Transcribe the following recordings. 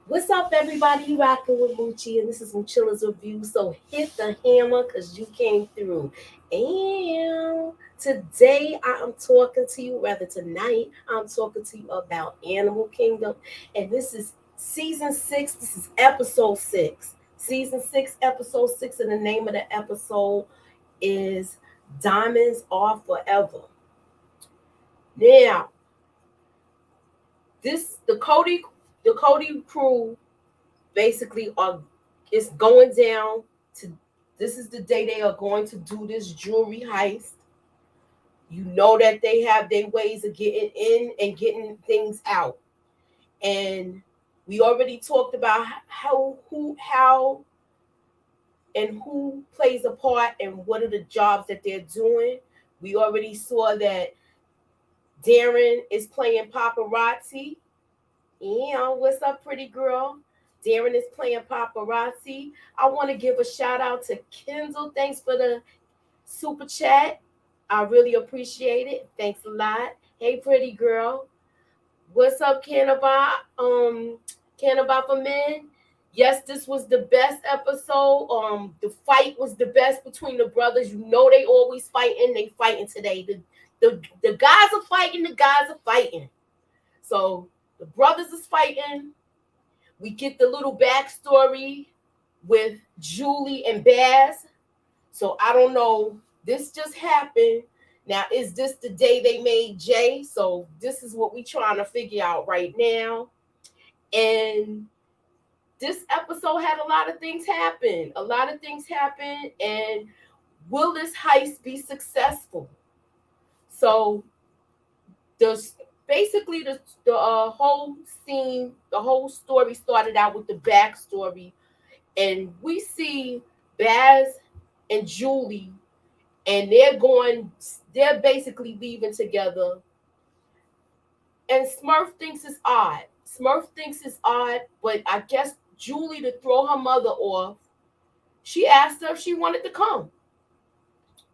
What's up, everybody? You rocking with Moochie, and this is Moochilla's review. So hit the hammer because you came through. And today I am talking to you, rather tonight, I'm talking to you about Animal Kingdom. And this is season 6. This is episode 6. Season 6, episode 6. And the name of the episode is Diamonds Are Forever. Now, this the Cody crew basically are it's going down to this is the day they are going to do this jewelry heist. You know that they have their ways of getting in and getting things out. And we already talked about how and who plays a part and what are the jobs that they're doing. We already saw that Darren is playing paparazzi. Yeah, what's up, pretty girl? Darren is playing paparazzi. I want to give a shout out to Kendall. Thanks for the super chat. I really appreciate it. Thanks a lot. Hey, pretty girl. What's up, Cannabis? Cannabis for men. Yes, this was the best episode. The fight was the best between the brothers. You know they always fighting. They fighting today. The guys are fighting. The guys are fighting. So the brothers is fighting. We get the little backstory with Julie and Baz. So I don't know. This just happened. Now, is this the day they made Jay? So this is what we trying to figure out right now. And this episode had a lot of things happen. A lot of things happen. And will this heist be successful? So the basically the whole scene, the whole story started out with the backstory, and we see Baz and Julie, and they're basically leaving together. And Smurf thinks it's odd. Smurf thinks it's odd, but I guess Julie, to throw her mother off, she asked her if she wanted to come,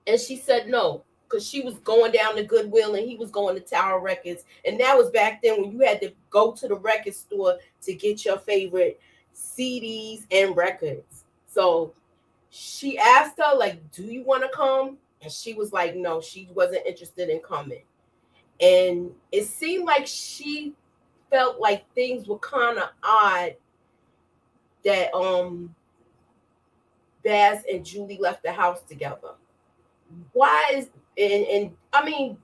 and she said no because she was going down to Goodwill and he was going to Tower Records, and that was back then when you had to go to the record store to get your favorite CDs and records. So she asked her, like, do you want to come? And she was like, no, she wasn't interested in coming. And it seemed like she felt like things were kind of odd that Baz and Julie left the house together. Why is and I mean,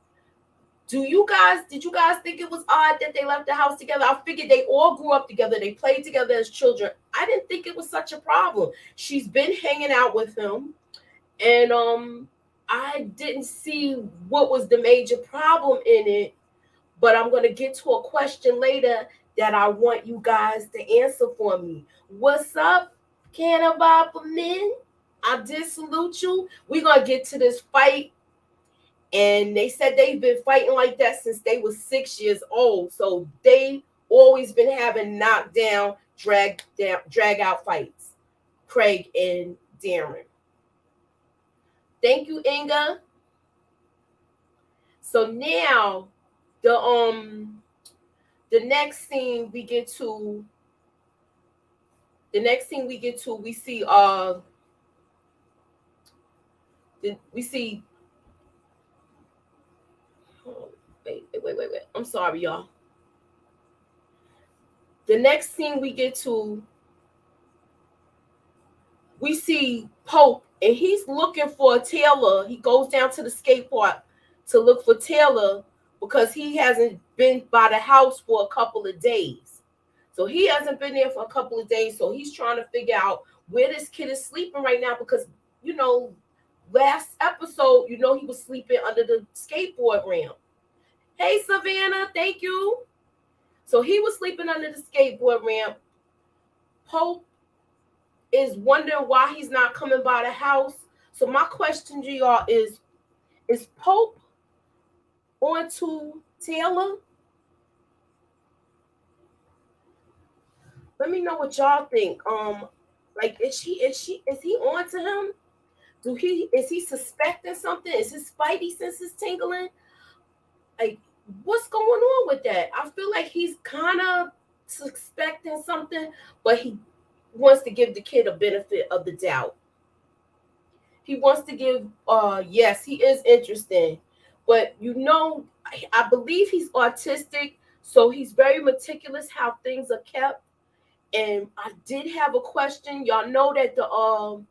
did you guys think it was odd that they left the house together? I figured they all grew up together, they played together as children. I didn't think it was such a problem. She's been hanging out with him, and I didn't see what was the major problem in it, but I'm going to get to a question later that I want you guys to answer for me. What's up, Cannabis for Men? I did salute you. We're going to get to this fight. And they said they've been fighting like that since they were 6 years old. So they always been having knockdown, drag out fights. Craig and Darren. Thank you, Inga. So now the next scene we get to we see we see oh, wait. I'm sorry, y'all. The next scene we get to, we see Pope, and he's looking for Taylor. He goes down to the skate park to look for Taylor because he hasn't been by the house for a couple of days. So he hasn't been there for a couple of days. So he's trying to figure out where this kid is sleeping right now because, you know, last episode, he was sleeping under the skateboard ramp. Hey, Savannah, thank you. So he was sleeping under the skateboard ramp. Pope is wondering why he's not coming by the house. So my question to y'all is Pope on to Taylor? Let me know what y'all think. Like is he on to him? Is he suspecting something? Is his spidey senses tingling? Like, what's going on with that? I feel like he's kind of suspecting something, but he wants to give the kid a benefit of the doubt. He wants to give, yes, he is interesting, but I believe he's autistic, so he's very meticulous how things are kept. And I did have a question. Y'all know that the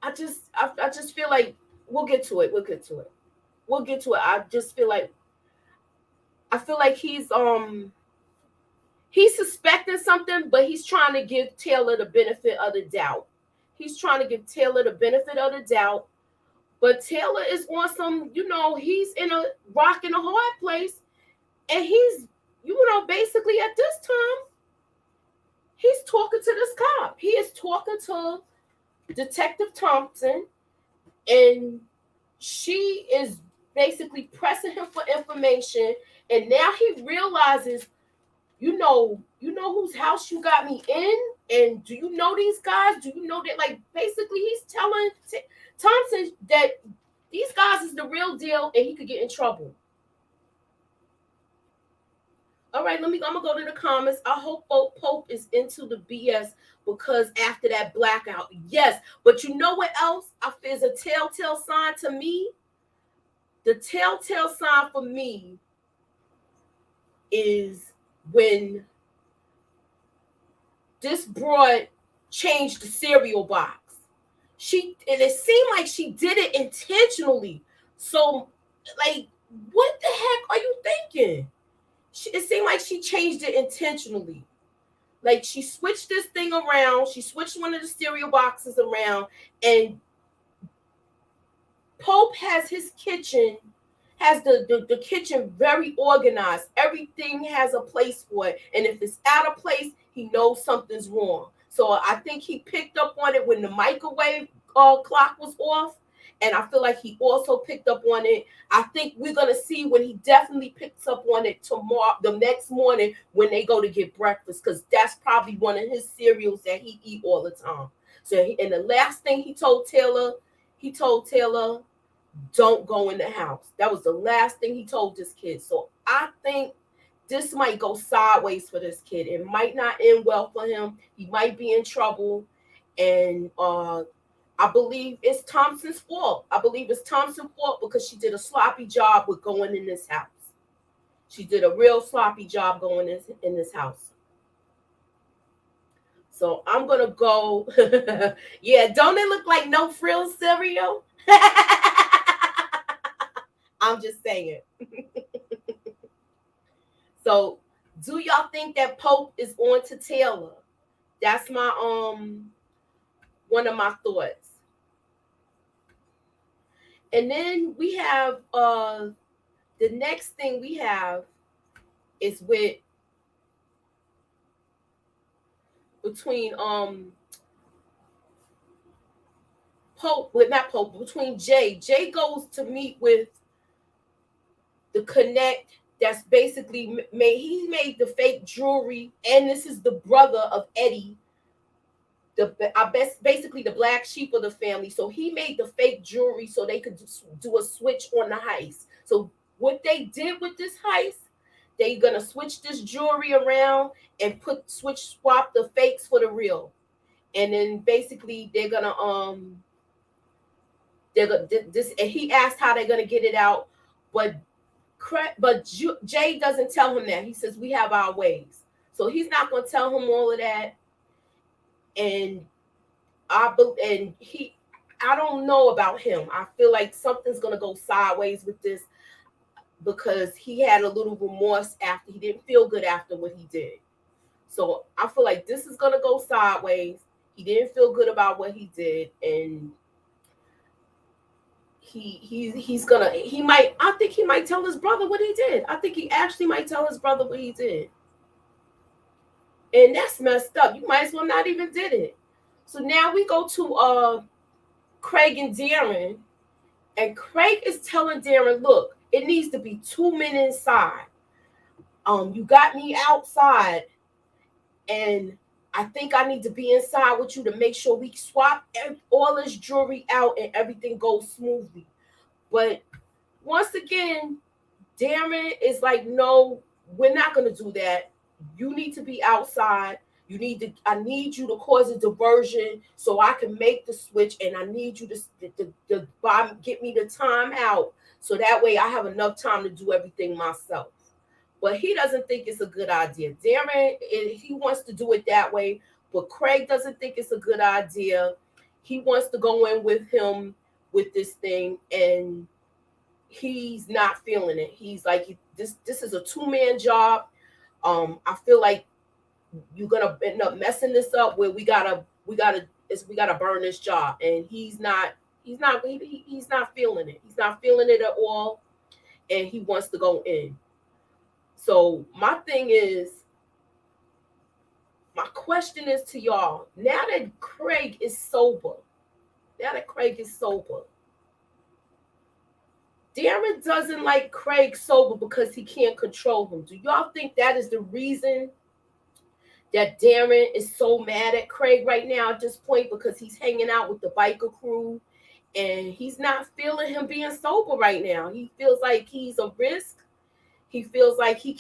I just feel like we'll get to it. We'll get to it. We'll get to it. I feel like he's suspecting something, but he's trying to give Taylor the benefit of the doubt. He's trying to give Taylor the benefit of the doubt, but Taylor is on some, he's in a rock and a hard place, and he's, basically at this time, he's talking to this cop. He is talking to Detective Thompson, and she is basically pressing him for information, and now he realizes, whose house you got me in, and do you know these guys? Do you know that? Like, basically, he's telling Thompson that these guys is the real deal, and he could get in trouble. All right, I'm gonna go to the comments. I hope Pope is into the BS, because after that blackout, yes. But you know what else? I feel is a telltale sign to me. The telltale sign for me is when this broad changed the cereal box. And it seemed like she did it intentionally. So, like, what the heck are you thinking? It seemed like she changed it intentionally. Like, she switched this thing around. She switched one of the cereal boxes around, and Pope has his kitchen, has the kitchen very organized. Everything has a place for it. And if it's out of place, he knows something's wrong. So I think he picked up on it when the microwave clock was off. And I feel like he also picked up on it. I think we're going to see when he definitely picks up on it tomorrow, the next morning when they go to get breakfast, because that's probably one of his cereals that he eat all the time. So, and the last thing he told Taylor, don't go in the house. That was the last thing he told this kid. So I think this might go sideways for this kid. It might not end well for him. He might be in trouble. And I believe it's Thompson's fault. Because she did a sloppy job with going in this house. She did a real sloppy job going in this house. So I'm going to go. Yeah, don't it look like no frills cereal? I'm just saying. So, do y'all think that Pope is on to Taylor? That's my one of my thoughts. And then we have the next thing we have is between Jay. Jay goes to meet with the Connect. That's basically he made the fake jewelry, and this is the brother of Eddie, basically the black sheep of the family. So he made the fake jewelry so they could do a switch on the heist. So what they did with this heist, they're gonna switch this jewelry around and swap the fakes for the real, and then basically they're gonna this. And he asked how they're gonna get it out, but Jay doesn't tell him that. He says we have our ways, so he's not gonna tell him all of that. And I don't know about him. I feel like something's gonna go sideways with this, because he had a little remorse after he didn't feel good after what he did. So I feel like this is gonna go sideways. He didn't feel good about what he did, and I think he might tell his brother what he did. I think he actually might tell his brother what he did. And that's messed up. You might as well not even did it. So now we go to Craig and Darren. And Craig is telling Darren, look, it needs to be 2 men inside. You got me outside, and I think I need to be inside with you to make sure we swap all this jewelry out and everything goes smoothly. But once again, Darren is like, no, we're not going to do that. You need to be outside. I need you to cause a diversion so I can make the switch, and I need you to get me the time out so that way I have enough time to do everything myself. But he doesn't think it's a good idea. Darren, he wants to do it that way, but Craig doesn't think it's a good idea. He wants to go in with him with this thing, and he's not feeling it. He's like, this is a two-man job. I feel like you're gonna end up messing this up where we gotta burn this job, and he's not feeling it. He's not feeling it at all, and he wants to go in. So my question is to y'all, now that Craig is sober, Darren doesn't like Craig sober because he can't control him. Do y'all think that is the reason that Darren is so mad at Craig right now at this point, because he's hanging out with the biker crew and he's not feeling him being sober right now? He feels like he's a risk. He feels like he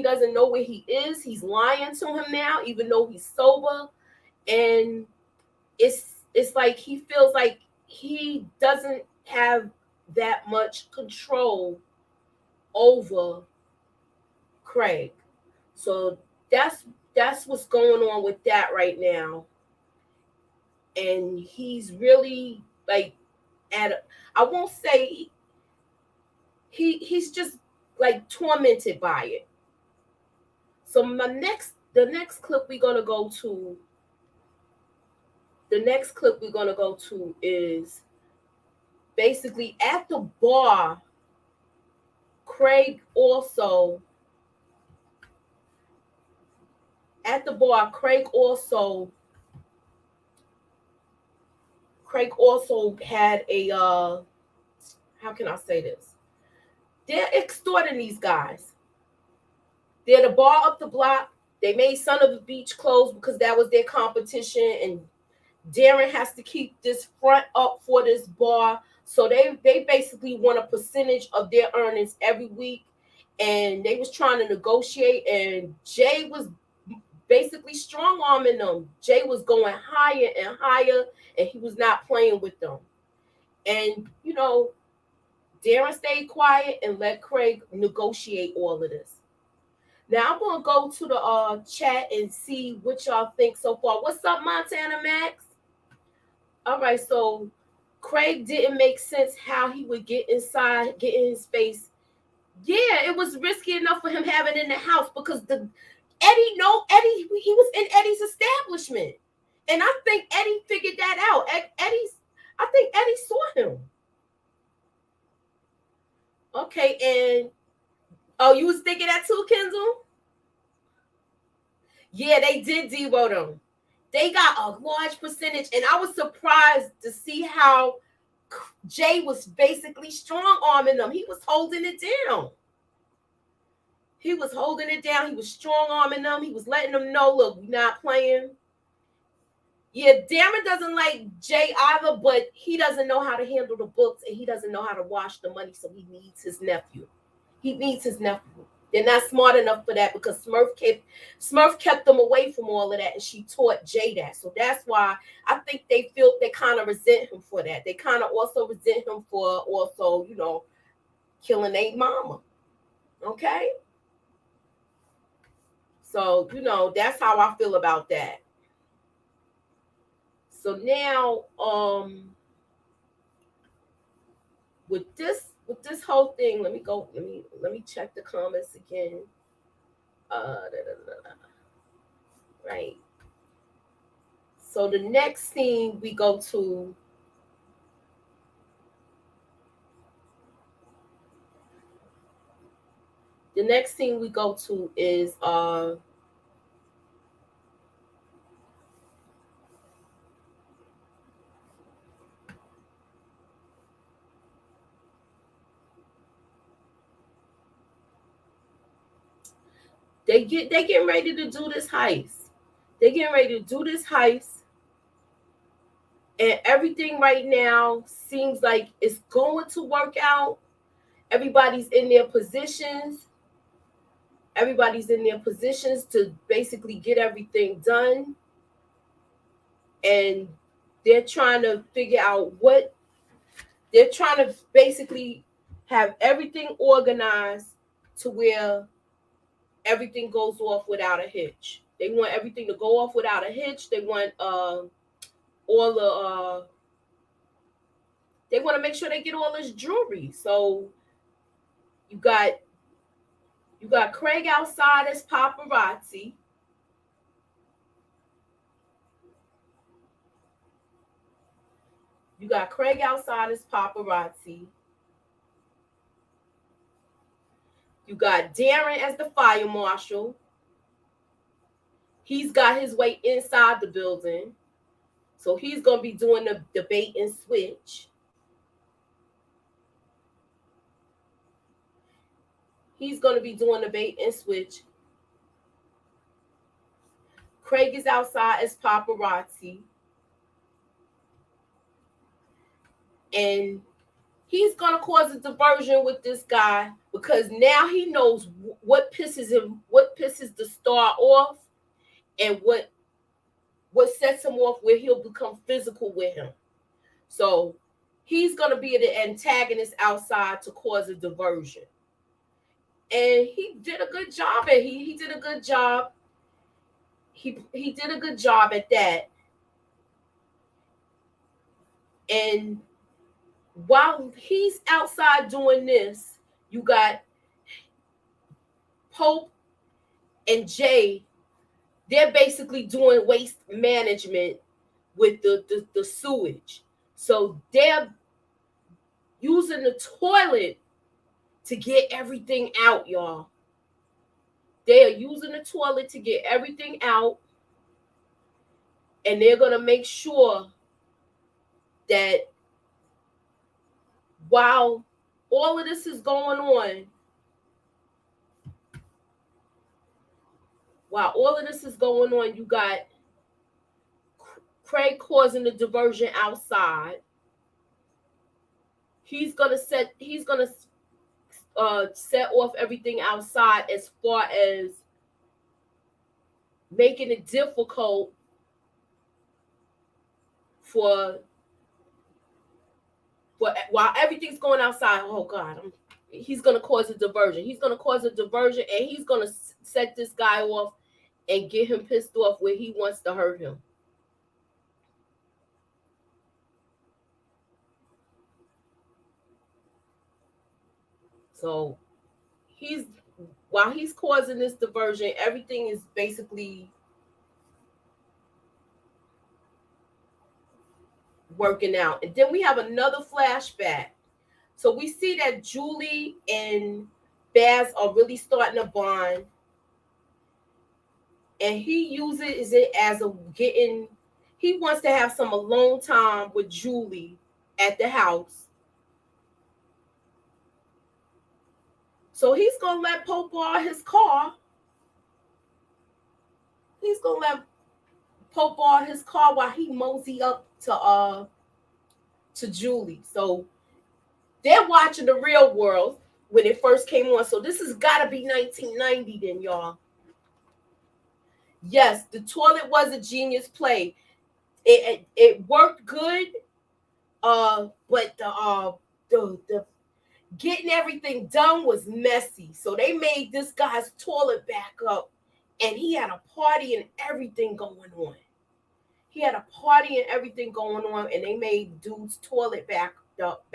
doesn't know where he is. He's lying to him now, even though he's sober. And it's like he feels like he doesn't have that much control over Craig. So that's what's going on with that right now. And he's really like I won't say he's just like tormented by it. So the next clip we're gonna go to is basically at the bar. Craig also had a how can I say this? They're extorting these guys. They're the bar up the block. They made Son of the Beach close because that was their competition, and Darren has to keep this front up for this bar. So they basically want a percentage of their earnings every week, and they was trying to negotiate, and Jay was basically strong-arming them. Jay was going higher and higher, and he was not playing with them. And, Darren stayed quiet and let Craig negotiate all of this. Now I'm going to go to the chat and see what y'all think so far. What's up, Montana Max? All right, so Craig didn't make sense how he would get inside, get in his face. Yeah, it was risky enough for him having it in the house because Eddie, he was in Eddie's establishment. And I think Eddie figured that out. I think Eddie saw him. Okay, and you was thinking that too, Kendall? Yeah, they did devote him. They got a large percentage, and I was surprised to see how Jay was basically strong-arming them. He was holding it down. He was strong-arming them. He was letting them know, look, we're not playing. Yeah, Darren doesn't like Jay either, but he doesn't know how to handle the books, and he doesn't know how to wash the money, so he needs his nephew. They're not smart enough for that because Smurf kept them away from all of that, and she taught Jay that. So that's why I think they kind of resent him for that. They kind of also resent him for also, killing their mama. Okay? So, that's how I feel about that. So now, with this whole thing, let me check the comments again. Right. So the next scene we go to, is they getting ready to do this heist. And everything right now seems like it's going to work out. Everybody's in their positions. Everybody's in their positions to basically get everything done, and they're trying to figure out what they're trying to basically have everything organized to where everything goes off without a hitch. They want everything to go off without a hitch. They want all the they want to make sure they get all this jewelry. So you got Craig outside as paparazzi. You got Craig outside as paparazzi. You got Darren as the fire marshal. He's got his way inside the building. So he's going to be doing the bait and switch. He's going to be doing the bait and switch. Craig is outside as paparazzi. And he's going to cause a diversion with this guy because now he knows what pisses the star off, and what sets him off where he'll become physical with him. So he's going to be the antagonist outside to cause a diversion. And he did a good job at he did a good job. He did a good job at that. And while he's outside doing this, you got Pope and Jay. They're basically doing waste management with the sewage. So they're using the toilet to get everything out, y'all. They are using the toilet to get everything out. And they're going to make sure that while all of this is going on, you got Craig causing the diversion outside. He's gonna set off everything outside as far as making it difficult for while everything's going outside. Oh God, he's gonna cause a diversion. He's gonna cause a diversion, and he's gonna set this guy off and get him pissed off where he wants to hurt him. So while he's causing this diversion, everything is basically working out. And then we have another flashback. So we see that Julie and Baz are really starting to bond. And he uses it as he wants to have some alone time with Julie at the house. So he's going to let Pope borrow his car. He's going to let Pope borrow his car while he mosey up to Julie. So they're watching The Real World when it first came on. So this has got to be 1990 then, y'all. Yes, the toilet was a genius play. It worked good, but the getting everything done was messy. So they made this guy's toilet back up, and he had a party and everything going on. And they made dude's toilet back up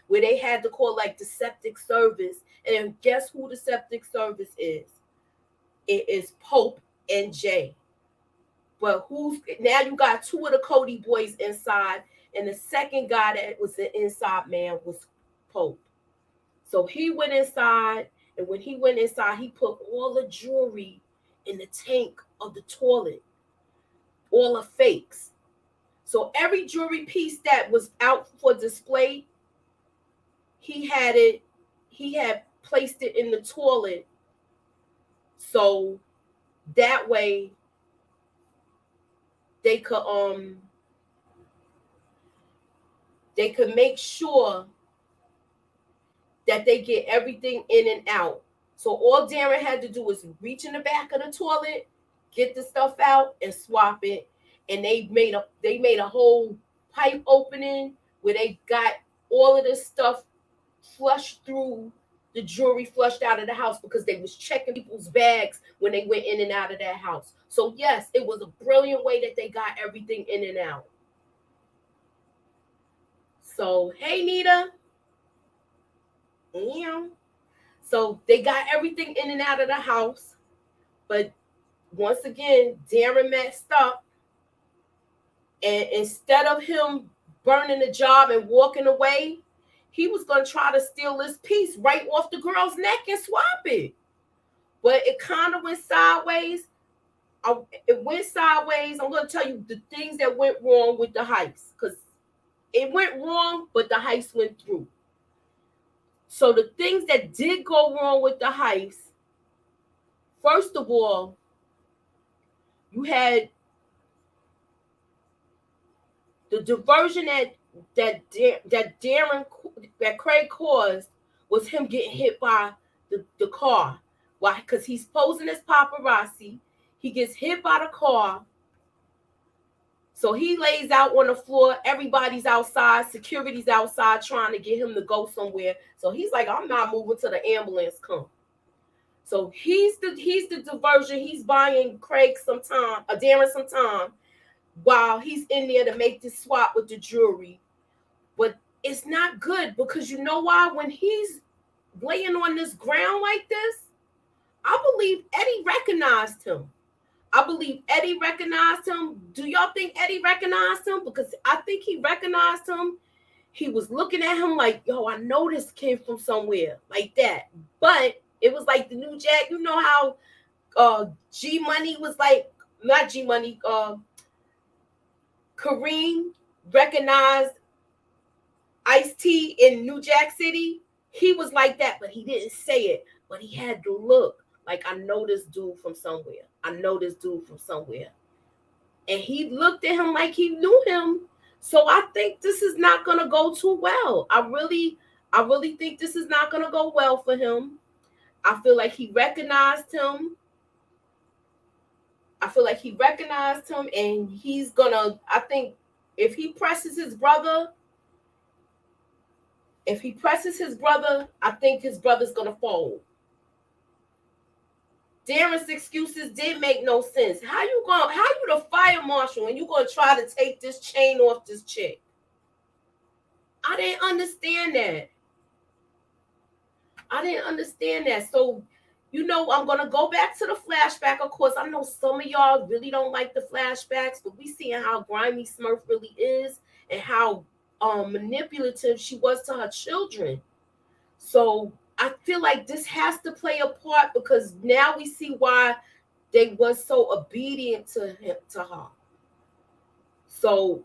where they had to call like the septic service. And guess who the septic service is? It is Pope and Jay. But now you got two of the Cody boys inside, and the second guy that was the inside man was Pope. So he went inside, and when he went inside, he put all the jewelry in the tank of the toilet, all the fakes. So every jewelry piece that was out for display, he had placed it in the toilet. So that way they could make sure that they get everything in and out. So all Darren had to do was reach in the back of the toilet, get the stuff out, and swap it. And they made a whole pipe opening where they got all of this stuff flushed through, the jewelry flushed out of the house, because they was checking people's bags when they went in and out of that house. So yes, it was a brilliant way that they got everything in and out. So hey, Nita. Yeah. So they got everything in and out of the house, but once again, Darren messed up, and instead of him burning the job and walking away, he was going to try to steal this piece right off the girl's neck and swap it. But it kind of went sideways. It went sideways. I'm going to tell you the things that went wrong with the heist, because it went wrong, but the heist went through. So the things that did go wrong with the heist, first of all, you had the diversion that Craig caused was him getting hit by the car. Why? Because he's posing as paparazzi. He gets hit by the car. So he lays out on the floor. Everybody's outside. Security's outside trying to get him to go somewhere. So he's like, I'm not moving till the ambulance comes. So he's the diversion. He's buying Craig some time, Darren some time, while he's in there to make this swap with the jewelry. But it's not good, because you know why? When he's laying on this ground like this, I believe Eddie recognized him. Do y'all think Eddie recognized him? Because I think he recognized him. He was looking at him like, yo, I know this came from somewhere, like that. But it was like the New Jack. You know how G Money was like, not G Money, Kareem recognized Ice-T in New Jack City. He was like that, but he didn't say it. But he had to look like, I know this dude from somewhere. And he looked at him like he knew him. So I think this is not going to go too well. I really think this is not going to go well for him. I feel like he recognized him. And he's going to, I think, if he presses his brother, I think his brother's going to fold. Darren's excuses did make no sense. How you the fire marshal and you going to try to take this chain off this chick? I didn't understand that. So, I'm going to go back to the flashback. Of course, I know some of y'all really don't like the flashbacks, but we seeing how grimy Smurf really is and how manipulative she was to her children. So I feel like this has to play a part, because now we see why they was so obedient to her. So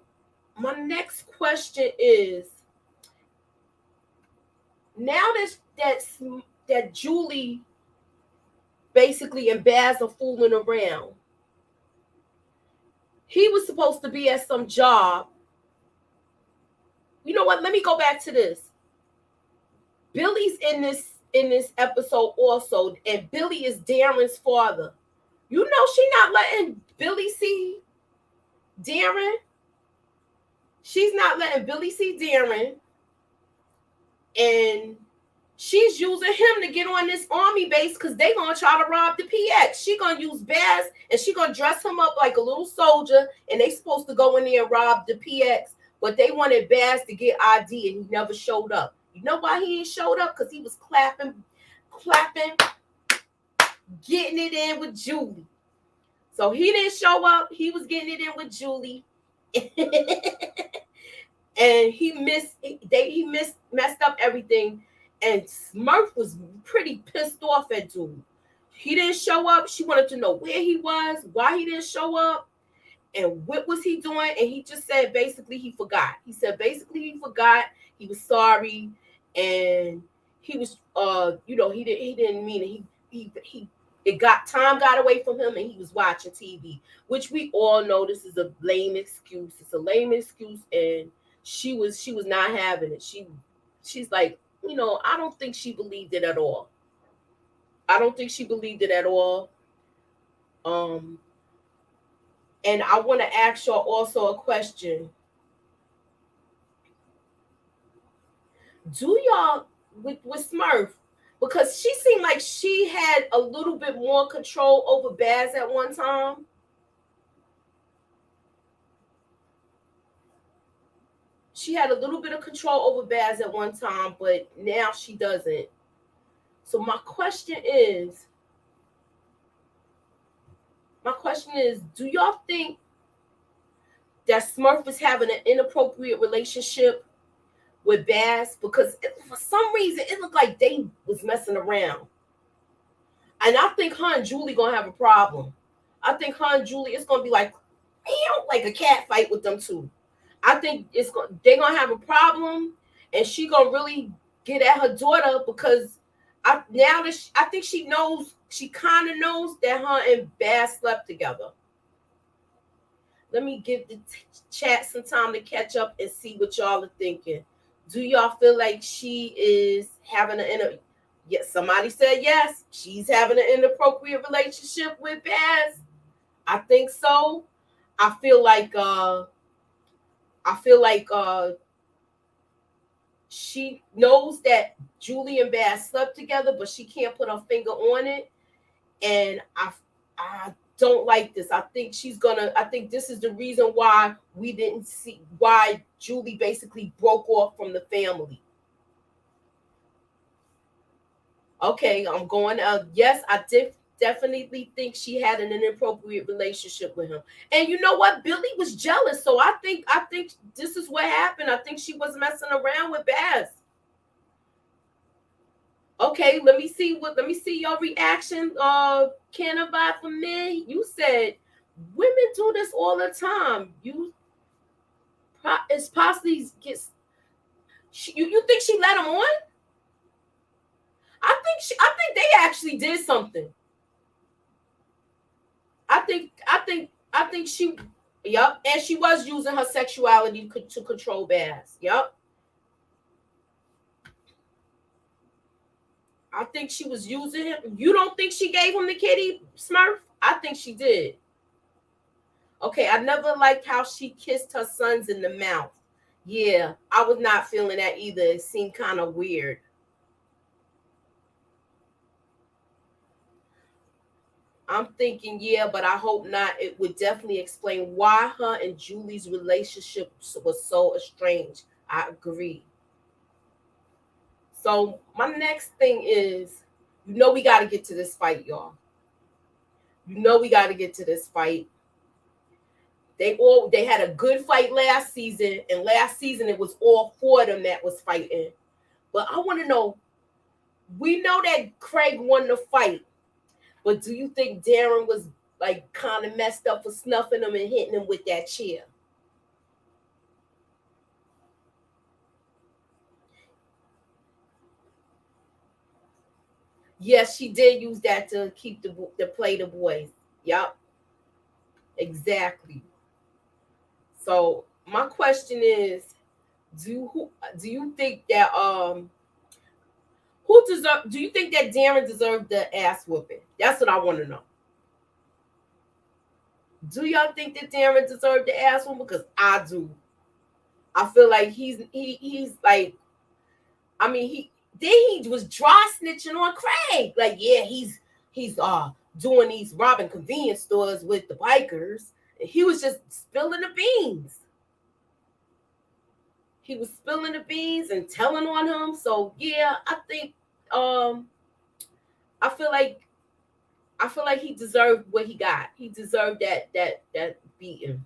my next question is, now that Julie basically and Baz are fooling around, he was supposed to be at some job. You know what? Let me go back to this. Billy's in this episode also, and Billy is Darren's father. You know she not letting Billy see Darren. She's not letting Billy see Darren, and she's using him to get on this army base because they're going to try to rob the PX. She going to use Baz, and she going to dress him up like a little soldier, and they supposed to go in there and rob the PX, but they wanted Baz to get ID, and he never showed up. You know why he ain't showed up? Because he was clapping, getting it in with Julie. So he didn't show up. He was getting it in with Julie. And he messed up everything. And Smurf was pretty pissed off at Julie. He didn't show up. She wanted to know where he was, why he didn't show up, and what was he doing. And he just said basically he forgot. He said basically he forgot. He was sorry, and he was he didn't mean it. Time got away from him, and he was watching TV, which we all know this is a lame excuse. It's a lame excuse, and she was not having it. She's like, I don't think she believed it at all. I don't think she believed it at all. Um, and I want to ask y'all also a question. Do y'all with Smurf? Because she seemed like she had a little bit more control over Baz at one time. She had a little bit of control over Baz at one time, but now she doesn't. So my question is, do y'all think that Smurf was having an inappropriate relationship with Baz? Because for some reason it looked like they was messing around. And I think her and Julie gonna have a problem. I think her and Julie, it's gonna be like a cat fight with them two. I think they're gonna have a problem, and she gonna really get at her daughter because I think she kind of knows that her and Baz slept together. Let me give the chat some time to catch up and see what y'all are thinking. Do y'all feel like she is having yes, somebody said yes, she's having an inappropriate relationship with Baz? I think so. I feel like I feel like she knows that Julie and Baz slept together, but she can't put her finger on it. And I don't like this. I think this is the reason why we didn't see why Julie basically broke off from the family. Okay, I'm going out. Yes, I did definitely think she had an inappropriate relationship with him. And you know what? Billy was jealous. So I think this is what happened. I think she was messing around with Baz. Okay, let me see your reaction. Can I buy for me? You said women do this all the time. It's possibly gets you think she let him on? I think they actually did something. I think she, yep, and she was using her sexuality to control Baz. Yep. I think she was using him. You don't think she gave him the kitty, Smurf? I think she did. Okay, I never liked how she kissed her sons in the mouth. Yeah, I was not feeling that either. It seemed kind of weird. I'm thinking, yeah, but I hope not. It would definitely explain why her and Julie's relationship was so estranged. I agree. So my next thing is, we got to get to this fight, y'all. We got to get to this fight. They had a good fight last season, and last season it was all four of them that was fighting. But I want to know, we know that Craig won the fight, but do you think Darren was like kind of messed up for snuffing him and hitting him with that chair? Yes, she did use that to keep the play the boys. Yep, exactly. So my question is, do you think that do you think that Darren deserved the ass whooping? That's what I want to know. Do y'all think that Darren deserved the ass whooping? Because I do. I feel like he's like, I mean, he was dry snitching on Craig. Like, yeah, he's doing these robbing convenience stores with the bikers. He was just spilling the beans. He was spilling the beans and telling on him. So yeah, I think um I feel like he deserved what he got. He deserved that beating.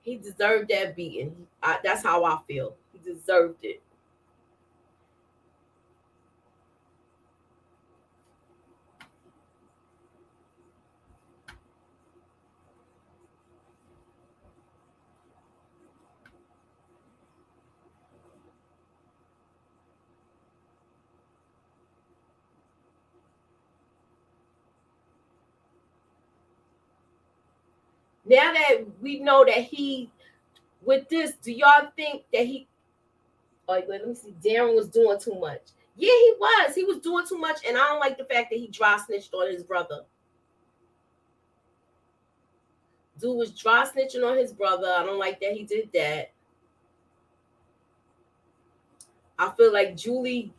He deserved that beating. That's how I feel. He deserved it. Now that we know that he, with this, do y'all think that he, like, let me see, Darren was doing too much? Yeah, he was. He was doing too much, and I don't like the fact that he dry snitched on his brother. Dude was dry snitching on his brother. I don't like that he did that. I feel like Julie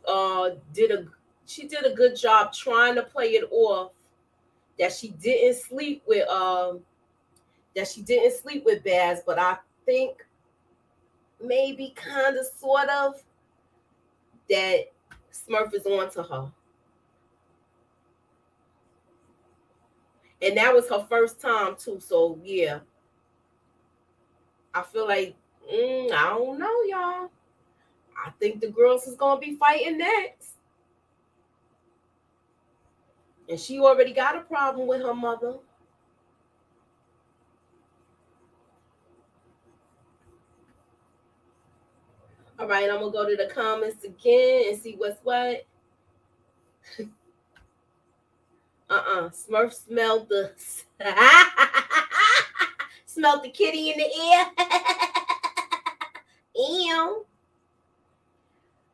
did a good job trying to play it off that she didn't sleep with Baz, but I think maybe kind of sort of that Smurf is on to her. And that was her first time too. So yeah. I feel like I don't know, y'all. I think the girls is gonna be fighting next. And she already got a problem with her mother. All right, I'm gonna go to the comments again and see what's what. Smurf smelled the smelled the kitty in the air. Ew.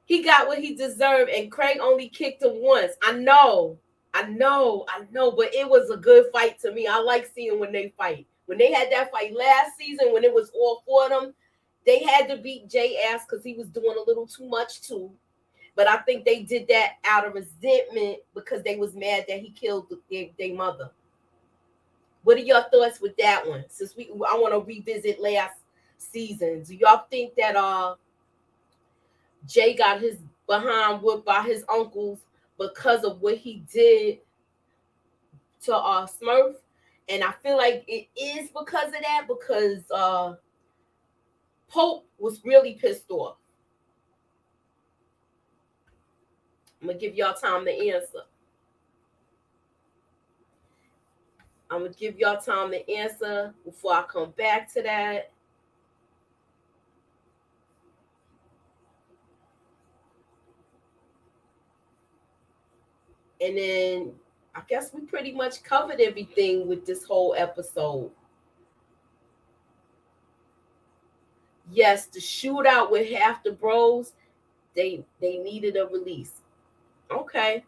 He got what he deserved, and Craig only kicked him once. I know, but it was a good fight to me. I like seeing when they fight. When they had that fight last season, when it was all four of them, they had to beat Jay ass because he was doing a little too much too. But I think they did that out of resentment because they was mad that he killed their mother. What are your thoughts with that one? Since I want to revisit last season. Do y'all think that Jay got his behind whooped by his uncles because of what he did to Smurf? And I feel like it is because of that, because Pope was really pissed off. I'm gonna give y'all time to answer. I'm gonna give y'all time to answer before I come back to that. And then I guess we pretty much covered everything with this whole episode. Yes, the shootout with half the bros, they needed a release. Okay.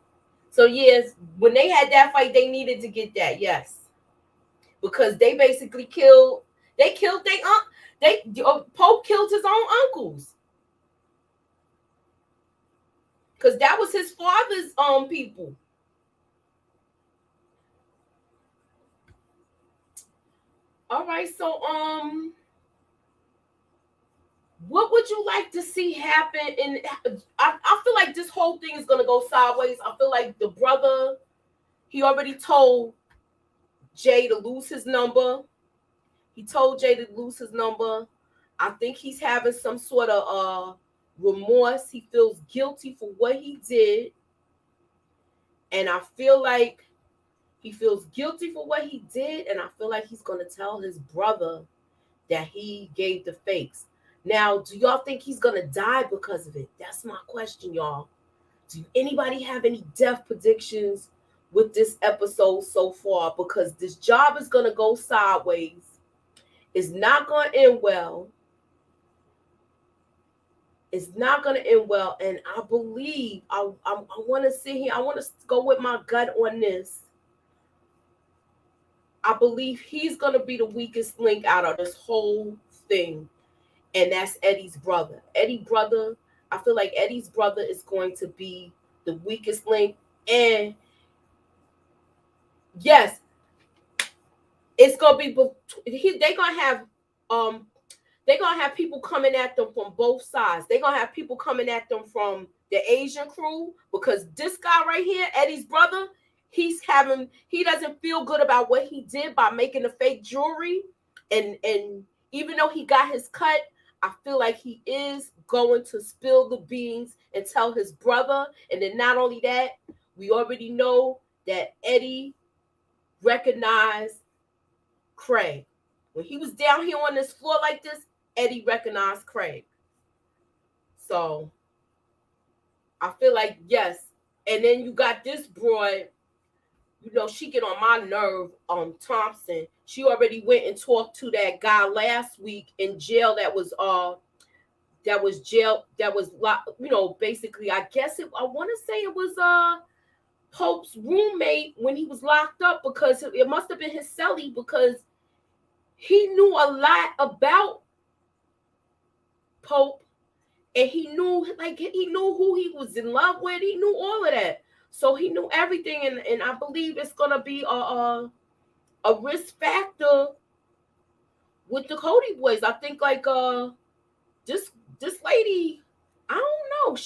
So yes, when they had that fight, they needed to get that, yes. Because they basically killed their Pope killed his own uncles. Because that was his father's people. All right, so what would you like to see happen? I feel like this whole thing is gonna go sideways. I feel like the brother, he already told Jay to lose his number. He told Jay to lose his number. I think he's having some sort of remorse. He feels guilty for what he did. And I feel like he feels guilty for what he did. And I feel like he's going to tell his brother that he gave the fakes. Now, do y'all think he's going to die because of it? That's my question, y'all. Do anybody have any death predictions with this episode so far? Because this job is going to go sideways. It's not going to end well. It's not going to end well. And I believe, I want to sit here. I want to go with my gut on this. I believe he's going to be the weakest link out of this whole thing. And that's Eddie's brother. I feel like Eddie's brother is going to be the weakest link. And yes, it's going to be, they're going to have people coming at them from both sides. They're going to have people coming at them from the Asian crew, because this guy right here, Eddie's brother, he doesn't feel good about what he did by making the fake jewelry. And even though he got his cut, I feel like he is going to spill the beans and tell his brother. And then not only that, we already know that Eddie recognized Craig. When he was down here on this floor like this, Eddie recognized Craig. So I feel like, yes. And then you got this broad you know, she get on my nerve. Thompson, she already went and talked to that guy last week in jail that was you know, basically, I guess I want to say it was Pope's roommate when he was locked up, because it must have been his cellie, because he knew a lot about Pope, and he knew who he was in love with. He knew all of that, so he knew everything, and I believe it's gonna be a risk factor with the Cody boys. I think like this lady, I don't know,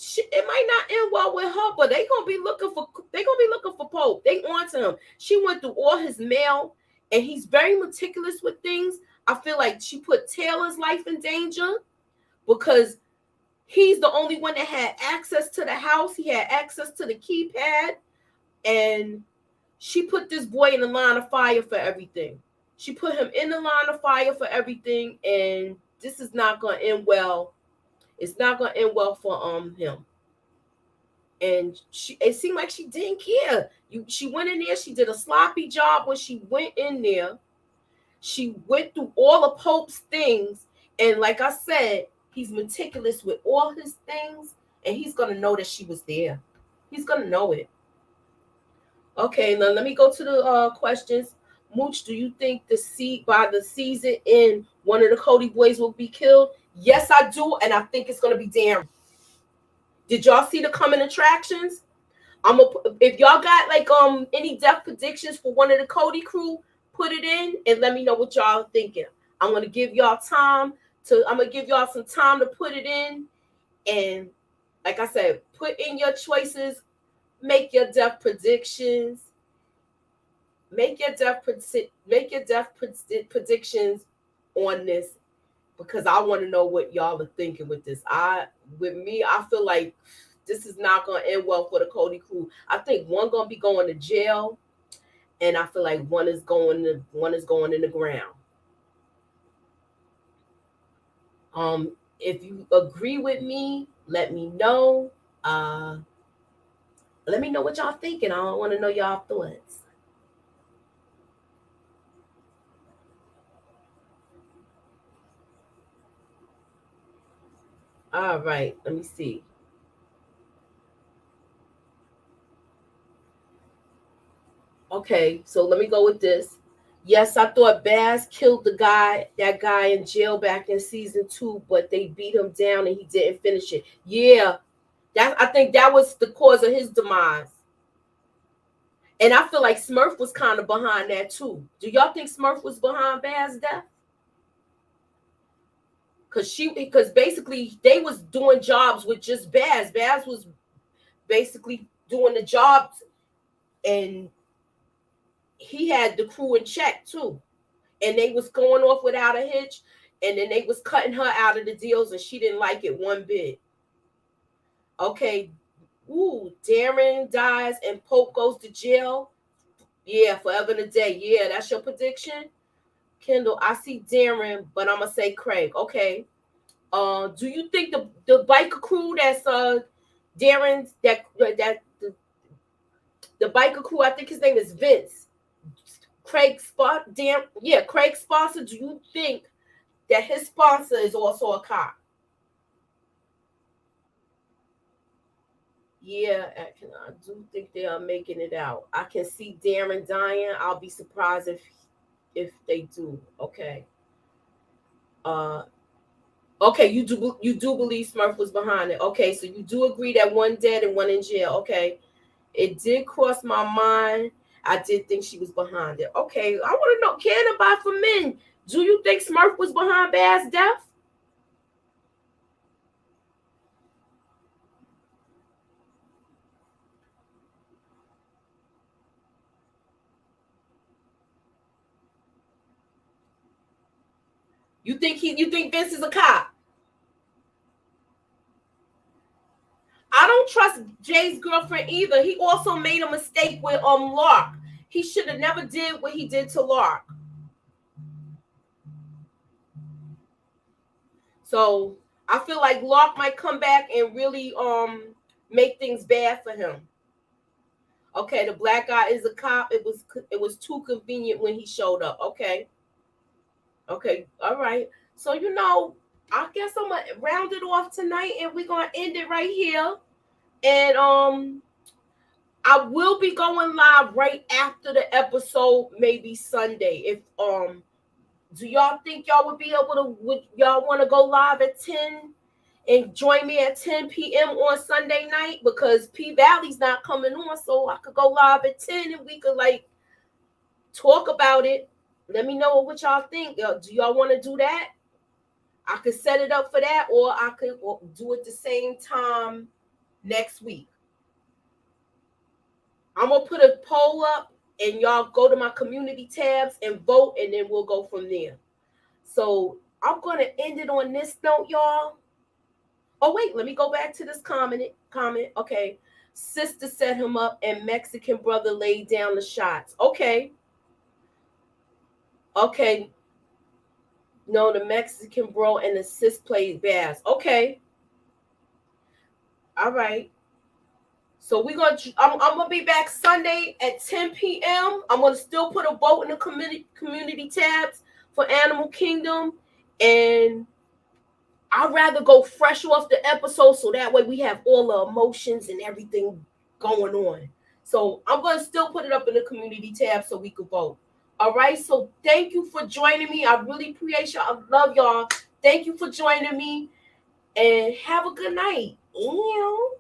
it might not end well with her, but they gonna be looking for Pope. They on to him. She went through all his mail, and he's very meticulous with things. I feel like she put Taylor's life in danger because he's the only one that had access to the house. He had access to the keypad, and she put this boy in the line of fire for everything. She put him in the line of fire for everything, and this is not gonna end well. It's not gonna end well for him. And it seemed like she didn't care. She went in there. She did a sloppy job when she went in there. She went through all of Pope's things, and like I said, he's meticulous with all his things, and he's gonna know that she was there. He's gonna know it. Okay, now let me go to the questions. Mooch, do you think by the season end, one of the Cody boys will be killed? Yes, I do, and I think it's gonna be Darren. Did y'all see the coming attractions? If y'all got like any death predictions for one of the Cody crew, put it in and let me know what y'all thinking. I'm gonna give y'all some time to put it in, and like I said, put in your choices, make your death predictions, make your death predictions on this, because I want to know what y'all are thinking with this. I feel like this is not gonna end well for the Cody crew. I think one gonna be going to jail, and I feel like one is going in the ground. If you agree with me, let me know. Let me know what y'all thinking. I want to know y'all thoughts. All right, let me see. Okay, so let me go with this. Yes, I thought Baz killed that guy in jail back in season 2, but they beat him down and he didn't finish it. Yeah, I think that was the cause of his demise. And I feel like Smurf was kind of behind that too. Do y'all think Smurf was behind Baz's death? Because basically they was doing jobs with just Baz. Baz was basically doing the jobs, and he had the crew in check too. And they was going off without a hitch, and then they was cutting her out of the deals, and she didn't like it one bit. Okay, Darren dies and Pope goes to jail. Yeah, forever and a day. Yeah, that's your prediction, Kendall. I see Darren, but I'm gonna say Craig. Okay. Do you think the biker crew that's Darren's the biker crew? I think his name is Vince. Craig's sponsor. Do you think that his sponsor is also a cop? Yeah, I do think they are making it out. I can see Darren dying. I'll be surprised if they do. Okay. Uh okay, you do believe Smurf was behind it. Okay, so you do agree that one dead and one in jail. Okay. It did cross my mind. I did think she was behind it. Okay, I want to know, can about for men. Do you think Smurf was behind Baz's death? You think Vince is a cop? I don't trust Jay's girlfriend either. He also made a mistake with Lark. He should have never did what he did to Lark. So I feel like Lark might come back and really make things bad for him. Okay, the black guy is a cop. It was too convenient when he showed up. Okay. Okay. All right. So I guess I'm gonna round it off tonight, and we're gonna end it right here. And I will be going live right after the episode, maybe Sunday. If do y'all think y'all would be able to? Would y'all want to go live at 10 and join me at 10 p.m. on Sunday night? Because P Valley's not coming on, so I could go live at 10 and we could talk about it. Let me know what y'all think. Do y'all want to do that? I could set it up for that, or I could do it the same time next week. I'm gonna put a poll up, and y'all go to my community tabs and vote, and then we'll go from there. So I'm gonna end it on this note, y'all. Oh wait, let me go back to this comment. Okay, sister set him up, and Mexican brother laid down the shots. Okay. No, the Mexican bro and the sis played bass. Okay. All right. So I'm gonna be back Sunday at 10 p.m. I'm gonna still put a vote in the community tabs for Animal Kingdom, and I'd rather go fresh off the episode so that way we have all the emotions and everything going on. So I'm gonna still put it up in the community tab so we could vote. All right. So thank you for joining me. I really appreciate y'all. I love y'all. Thank you for joining me, and have a good night. Ew.